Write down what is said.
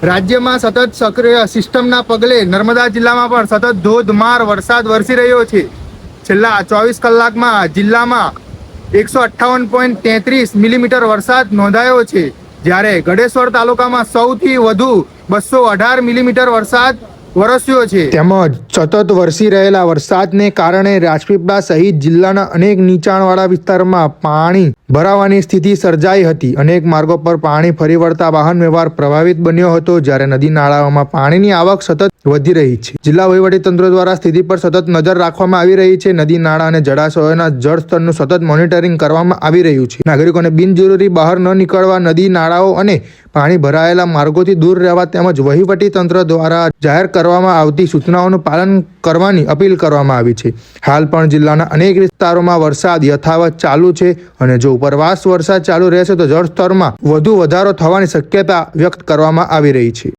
રાજ્યમાં સતત સક્રિય સિસ્ટમના પગલે નર્મદા જિલ્લામાં પણ સતત ધોધમાર વરસાદ વરસી રહ્યો છે। છેલ્લા 24 કલાકમાં જિલ્લામાં 158.33 મિલીમીટર વરસાદ નોંધાયો છે, જ્યારે ગળેશ્વર તાલુકામાં સૌથી વધુ 218 મિલીમીટર વરસાદ વરસ્યો છે। તેમજ સતત વરસી રહેલા વરસાદને કારણે રાજપીપળા સહિત જિલ્લાના અનેક નીચાણવાળા વિસ્તારોમાં પાણી ભરાવાની સ્થિતિ સર્જાઈ હતી। અનેક માર્ગો પર પાણી ફરી વળતા વાહન વ્યવહાર પ્રભાવિત બન્યો હતો, જ્યારે નદી નાળાઓમાં પાણીની આવક સતત વધી રહી છે। જિલ્લા વહીવટીતંત્ર દ્વારા સ્થિતિ પર સતત નજર રાખવામાં આવી રહી છે। નદી નાળા અને જળાશયોના જળસ્તરનું સતત મોનિટરિંગ કરવામાં આવી રહ્યું છે। નાગરિકોને બિનજરૂરી બહાર ન નીકળવા, નદી નાળાઓ અને પાણી ભરાયેલા માર્ગોથી દૂર રહેવા તેમજ વહીવટીતંત્ર દ્વારા જાહેર કરવામાં આવતી સૂચનાઓનું પાલન કરવાની અપીલ કરવામાં આવી છે। હાલ પણ જિલ્લાના અનેક વિસ્તારોમાં વરસાદ યથાવત ચાલુ છે અને જો ઉપરવાસ વરસાદ ચાલુ રહેશે તો જળસ્તરમાં વધુ વધારો થવાની શક્યતા વ્યક્ત કરવામાં આવી રહી છે।